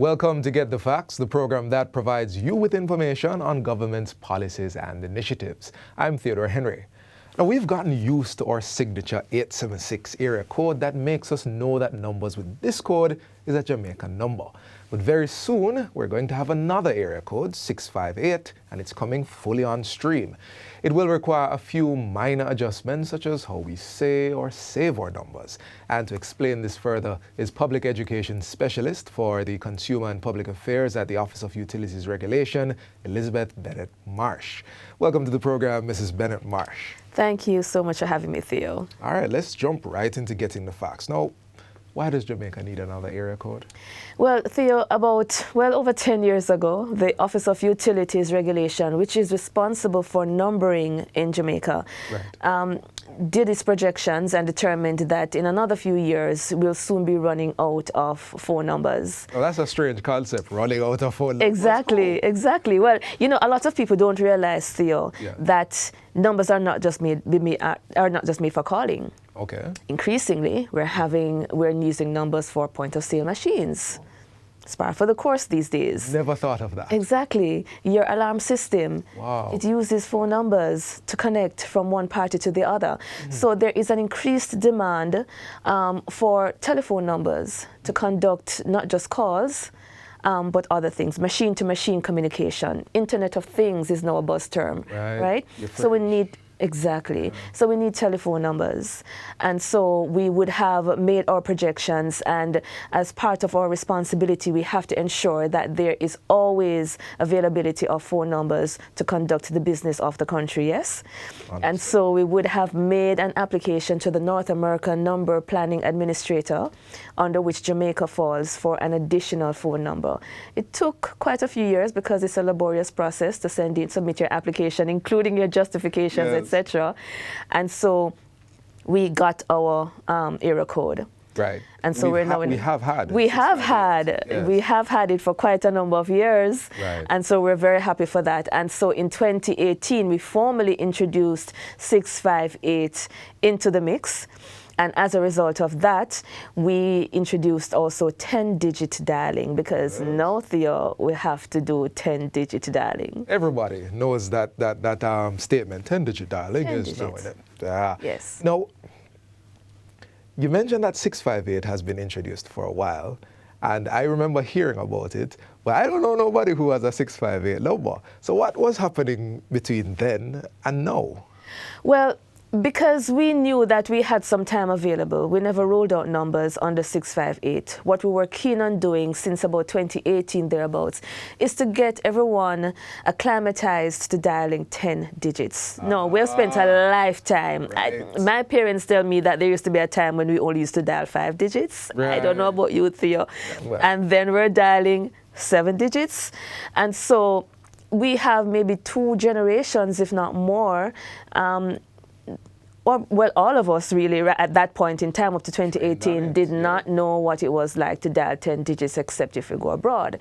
Welcome to Get the Facts, the program that provides you with information on government's policies and initiatives. I'm Theodore Henry. Now, we've gotten used to our signature 876 area code that makes us know that numbers with this code is a Jamaica number. But very soon, we're going to have another area code, 658, and it's coming fully on stream. It will require a few minor adjustments, such as how we say or save our numbers. And to explain this further is Public Education Specialist for the Consumer and Public Affairs at the Office of Utilities Regulation, Elizabeth Bennett Marsh. Welcome to the program, Mrs. Bennett Marsh. Thank you so much for having me, Theo. All right, let's jump right into getting the facts. Now, why does Jamaica need another area code? Well, Theo, over 10 years ago, the Office of Utilities Regulation, which is responsible for numbering in Jamaica, did its projections and determined that in another few years, we'll soon be running out of phone numbers. Well, that's a strange concept, running out of phone numbers. Exactly. Well, you know, a lot of people don't realize, Theo, that numbers are not just made for calling. Okay. Increasingly, we're using numbers for point-of-sale machines. It's par for the course these days. Never thought of that. Exactly. Your alarm system, it uses phone numbers to connect from one party to the other. So there is an increased demand for telephone numbers to conduct not just calls, but other things. Machine-to-machine communication. Internet of Things is now a buzz term, right? So we need So we need telephone numbers. And so we would have made our projections, and as part of our responsibility, we have to ensure that there is always availability of phone numbers to conduct the business of the country, yes? Understood. And so we would have made an application to the North American Number Planning Administrator, under which Jamaica falls, for an additional phone number. It took quite a few years because it's a laborious process to submit your application, including your justifications, etc. And so we got our area code. Right. And so we have had it for quite a number of years. Right. And so we're very happy for that. And so in 2018, we formally introduced 658 into the mix. And as a result of that, we introduced also 10-digit dialing, because now, Theo, we have to do 10-digit dialing. Everybody knows that statement, 10-digit dialing is now in it. Yes. Now, you mentioned that 658 has been introduced for a while, and I remember hearing about it, but I don't know nobody who has a 658 number. So what was happening between then and now? Well, because we knew that we had some time available, we never rolled out numbers under 658. What we were keen on doing since about 2018 thereabouts is to get everyone acclimatized to dialing 10 digits. No, we've spent a lifetime. My parents tell me that there used to be a time when we only used to dial 5 digits. I don't know about you, Theo. And then we're dialing 7 digits. And so we have maybe 2 generations, if not more, all of us really at that point in time up to 2018 did not know what it was like to dial 10 digits except if we go abroad.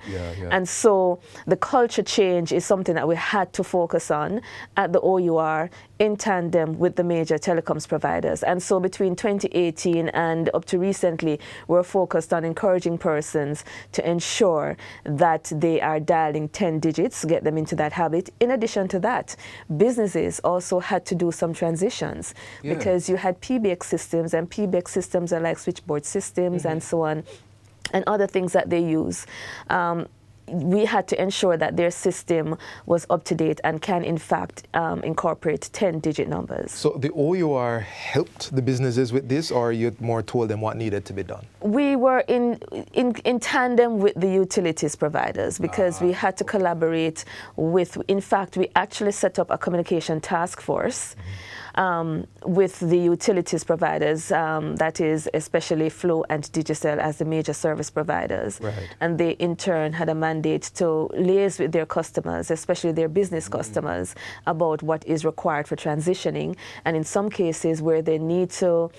And so the culture change is something that we had to focus on at the OUR in tandem with the major telecoms providers. And so between 2018 and up to recently, we're focused on encouraging persons to ensure that they are dialing 10 digits, get them into that habit. In addition to that, businesses also had to do some transitions because you had PBX systems, and PBX systems are like switchboard systems and so on, and other things that they use. We had to ensure that their system was up to date and can, in fact, incorporate 10-digit numbers. So the OUR helped the businesses with this, or you more told them what needed to be done? We were in tandem with the utilities providers, because we had to collaborate with, in fact, we actually set up a communication task force with the utilities providers, that is especially Flow and Digicel as the major service providers. And they in turn had a mandate to liaise with their customers, especially their business customers, about what is required for transitioning, and in some cases where they need to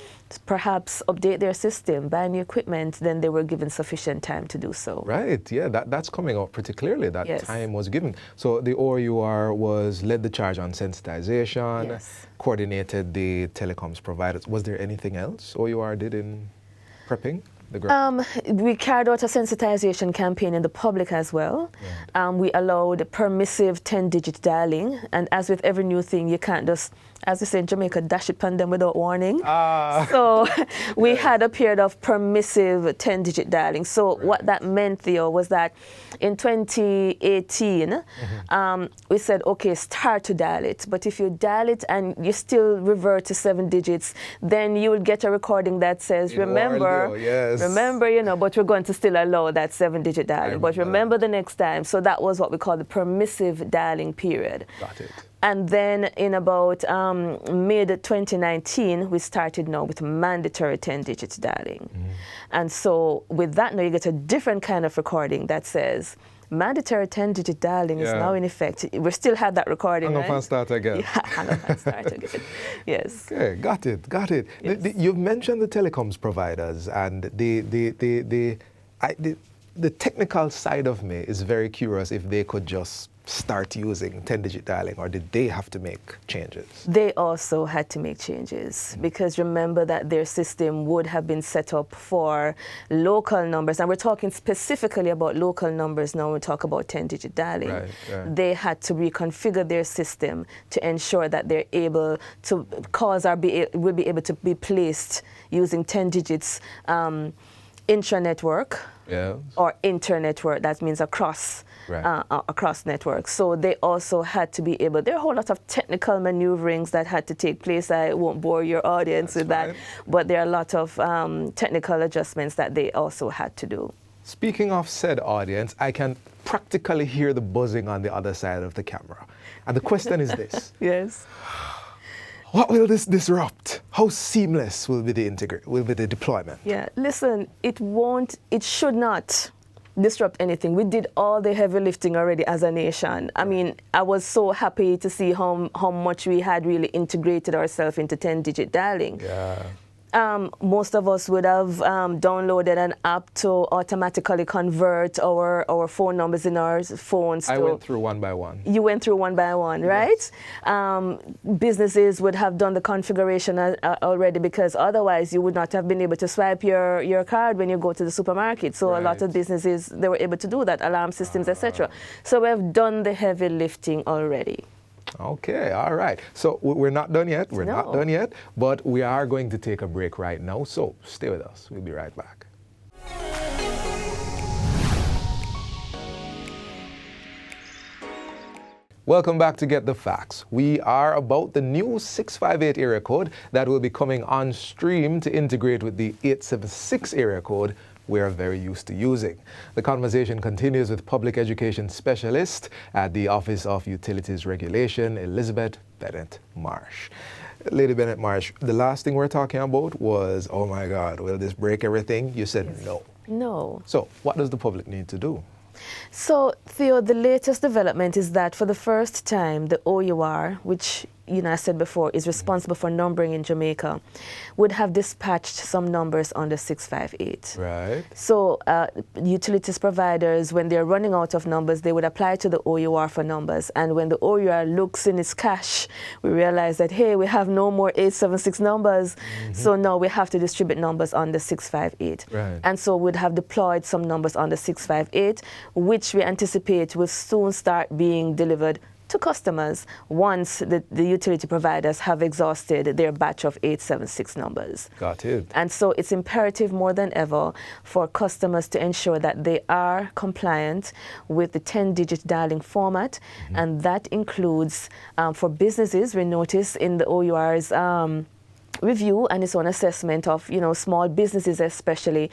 perhaps update their system, buy new equipment, then they were given sufficient time to do so. That's coming out pretty clearly, that time was given. So the OUR led the charge on sensitization, coordinated the telecoms providers. Was there anything else OUR did in prepping? the ground? We carried out a sensitization campaign in the public as well. Right. We allowed permissive 10-digit dialing, and as with every new thing, you can't just, as we say in Jamaica, dash it on them without warning. So we had a period of permissive 10-digit dialing. So what that meant, Theo, was that in 2018, we said, okay, start to dial it. But if you dial it and you still revert to 7 digits, then you will get a recording that says, remember, but we're going to still allow that 7-digit dialing. But remember the next time. So that was what we call the permissive dialing period. Got it. And then in about mid-2019, we started now with mandatory 10-digit dialing. And so with that now you get a different kind of recording that says, mandatory 10-digit dialing is now in effect. We still have that recording, hang up and start again. Yeah, hang up and start again. Yes. Okay, got it. Yes. You've mentioned the telecoms providers, and the technical side of me is very curious if they could just start using 10-digit dialing, or did they have to make changes? They also had to make changes because remember that their system would have been set up for local numbers, and we're talking specifically about local numbers now when we talk about 10-digit dialing. Right. They had to reconfigure their system to ensure that they're able to will be able to be placed using 10 digits intra-network or inter-network. That means across networks. So they also had to be able, there are a whole lot of technical maneuverings that had to take place. I won't bore your audience with that, but there are a lot of technical adjustments that they also had to do. Speaking of said audience, I can practically hear the buzzing on the other side of the camera. And the question is this. Yes. What will this disrupt? How seamless will be the deployment? Yeah, listen, it should not disrupt anything. We did all the heavy lifting already as a nation. I mean, I was so happy to see how much we had really integrated ourselves into 10-digit dialing. Yeah. Most of us would have downloaded an app to automatically convert our phone numbers in our phones. I went through one by one. You went through one by one, right? Businesses would have done the configuration already, because otherwise you would not have been able to swipe your card when you go to the supermarket. So a lot of businesses, they were able to do that, alarm systems, etc. So we've done the heavy lifting already. Okay, all right. So we're not done yet. We're not done yet, but we are going to take a break right now. So stay with us. We'll be right back. Welcome back to Get the Facts. We are about the new 658 area code that will be coming on stream to integrate with the 876 area code we are very used to using. The conversation continues with public education specialist at the Office of Utilities Regulation, Elizabeth Bennett Marsh. Lady Bennett Marsh, the last thing we're talking about was, oh my God, will this break everything? You said no. No. So what does the public need to do? So, Theo, the latest development is that for the first time, the OUR, which I said before is responsible for numbering in Jamaica, would have dispatched some numbers under 658. Right. So utilities providers, when they're running out of numbers, they would apply to the OUR for numbers. And when the OUR looks in its cache, we realize that, hey, we have no more 876 numbers. So now we have to distribute numbers under 658. Right. And so we'd have deployed some numbers under 658, which we anticipate will soon start being delivered to customers once the utility providers have exhausted their batch of 876 numbers. Got it. And so it's imperative more than ever for customers to ensure that they are compliant with the 10-digit dialing format, and that includes for businesses. We notice in the OUR's review and its own assessment of small businesses especially,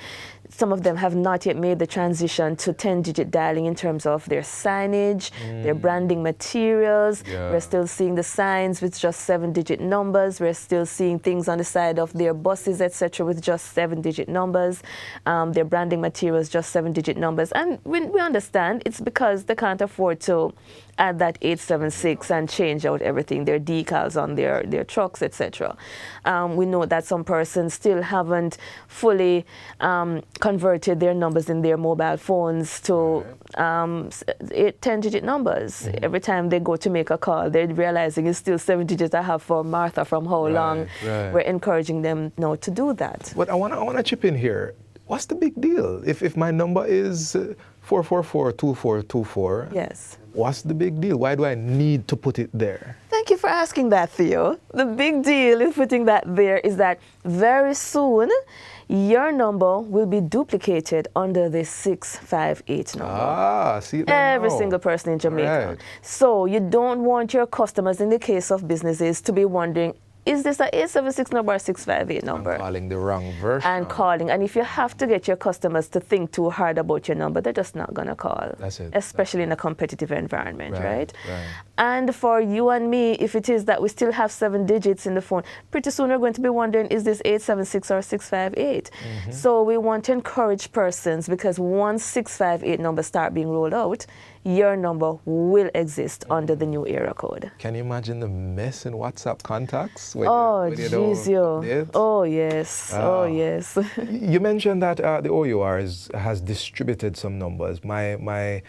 some of them have not yet made the transition to 10-digit dialing in terms of their signage, their branding materials. Yeah. We're still seeing the signs with just 7-digit numbers. We're still seeing things on the side of their buses, etc., with just 7-digit numbers. Their branding materials, just 7-digit numbers. And we understand it's because they can't afford to add that 876 and change out everything, their decals on their trucks, etc. We know that some persons still haven't fully converted their numbers in their mobile phones to 10-digit numbers. Every time they go to make a call, they're realizing it's still 7 digits I have for Martha from how long. We're encouraging them now to do that. But I want to chip in here. what's the big deal? If my number is 444-2424, Yes. what's the big deal? Why do I need to put it there? Thank you for asking that, Theo. The big deal in putting that there is that very soon your number will be duplicated under the 658 number. Ah, see that Every now. single person in Jamaica. Right. So you don't want your customers, in the case of businesses, to be wondering, is this an 876 number or 658 number? I'm calling the wrong version. And calling. And if you have to get your customers to think too hard about your number, they're just not going to call. That's it. Especially in a competitive environment, right? Right. And for you and me, if it is that we still have 7 digits in the phone, pretty soon we're going to be wondering, is this 876 or 658? So we want to encourage persons, because once 658 numbers start being rolled out, your number will exist under the new era code. Can you imagine the mess in WhatsApp contacts? Oh, when you don't jeez, yo. update? Oh, yes. Oh, yes. You mentioned that the OUR has distributed some numbers. My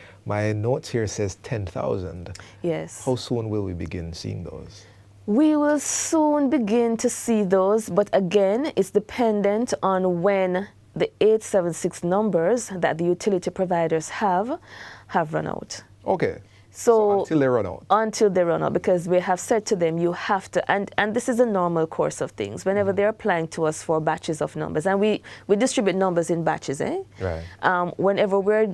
notes here says 10,000. Yes. How soon will we begin seeing those? We will soon begin to see those, but again, it's dependent on when the 876 numbers that the utility providers have run out. Okay. So until they run out. Until they run out, because we have said to them, you have to, and this is a normal course of things. Whenever they're applying to us for batches of numbers, and we distribute numbers in batches, eh? Right. Whenever we're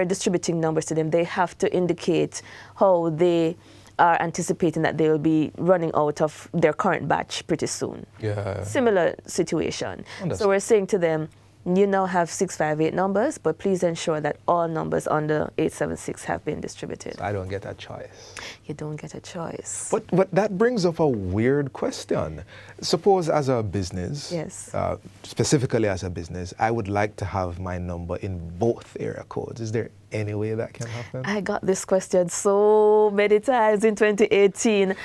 distributing numbers to them, they have to indicate how they are anticipating that they will be running out of their current batch pretty soon. Yeah. Similar situation. Understood. So we're saying to them, you now have 658 numbers, but please ensure that all numbers under 876 have been distributed. So I don't get a choice. You don't get a choice. But that brings up a weird question. Suppose as a business, Yes. Specifically as a business, I would like to have my number in both area codes. Is there any way that can happen? I got this question so many times in 2018.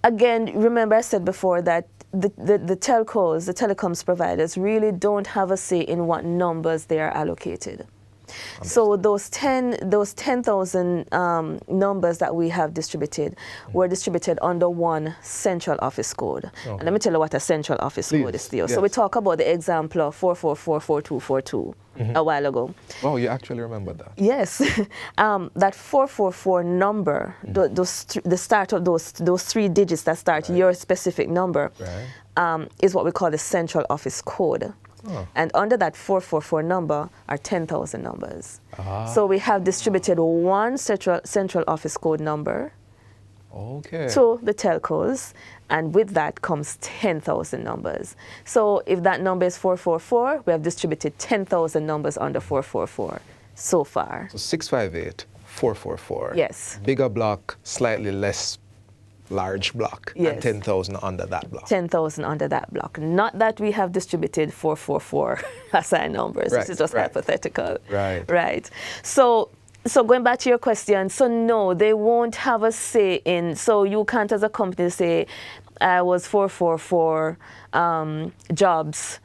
Again, remember I said before that the telcos, the telecoms providers really don't have a say in what numbers they are allocated. So those 10,000 numbers that we have distributed were distributed under one central office code. Okay. And let me tell you what a central office code is, Theo. Yes. So we talk about the example of 4444242 a while ago. Oh, you actually remember that? Yes, that 444 number, the start of those 3 digits that start your specific number, is what we call the central office code. Oh. And under that 444 number are 10,000 numbers. So we have distributed one central office code number to the telcos, and with that comes 10,000 numbers. So if that number is 444, we have distributed 10,000 numbers under 444 so far. So 658, 444. Yes. Bigger block, slightly less large block, yes. and 10,000 under that block. 10,000 under that block. Not that we have distributed 444 assigned numbers. Right, This is just hypothetical. Right. Right. So going back to your question, so no, they won't have a say in, so you can't as a company say, I was 444 jobs.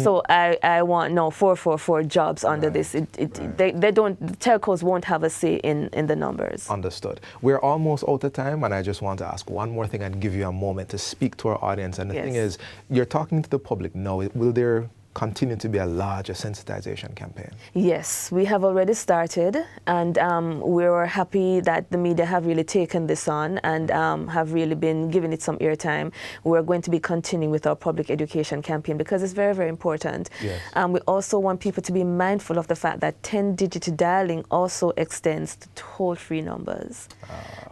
So I want 444 jobs under this. They don't. The telcos won't have a say in the numbers. Understood. We're almost out of time, and I just want to ask one more thing and give you a moment to speak to our audience. And the thing is, you're talking to the public now. Will there continue to be a larger sensitization campaign? Yes, we have already started, and we were happy that the media have really taken this on and have really been giving it some airtime. We're going to be continuing with our public education campaign because it's very, very important. Yes. We also want people to be mindful of the fact that 10-digit dialing also extends to toll-free numbers.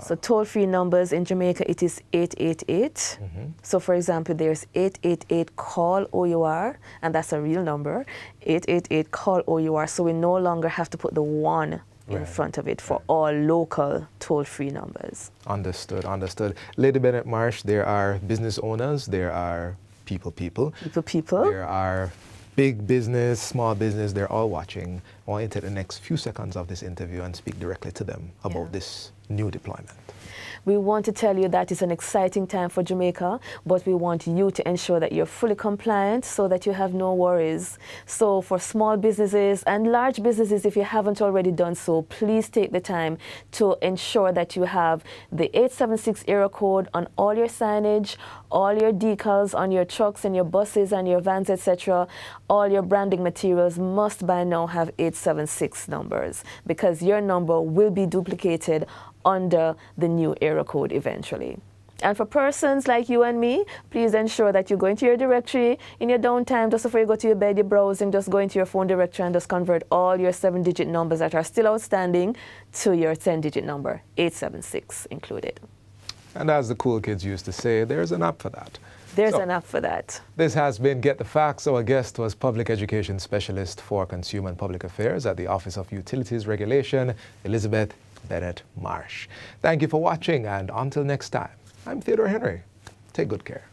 So toll-free numbers in Jamaica, it is 888. So for example, there's 888 call OUR, and that's a real number, 888 call OUR, so we no longer have to put the 1 in front of it for all local toll-free numbers. Understood, understood. Lady Bennett Marsh, there are business owners, there are people. There are big business, small business, they're all watching. I want you to take the next few seconds of this interview and speak directly to them about this new deployment? We want to tell you that it's an exciting time for Jamaica, but we want you to ensure that you're fully compliant so that you have no worries. So for small businesses and large businesses, if you haven't already done so, please take the time to ensure that you have the 876 area code on all your signage, all your decals on your trucks and your buses and your vans, etc. All your branding materials must by now have 876 numbers, because your number will be duplicated under the new area code eventually. And for persons like you and me, please ensure that you go into your directory in your downtime, just before you go to your bed, you're browsing, just go into your phone directory and just convert all your 7-digit numbers that are still outstanding to your 10-digit number, 876 included. And as the cool kids used to say, there's an app for that. There's an app for that. This has been Get the Facts. Our guest was Public Education Specialist for Consumer and Public Affairs at the Office of Utilities Regulation, Elizabeth Bennett Marsh. Thank you for watching, and until next time, I'm Theodore Henry. Take good care.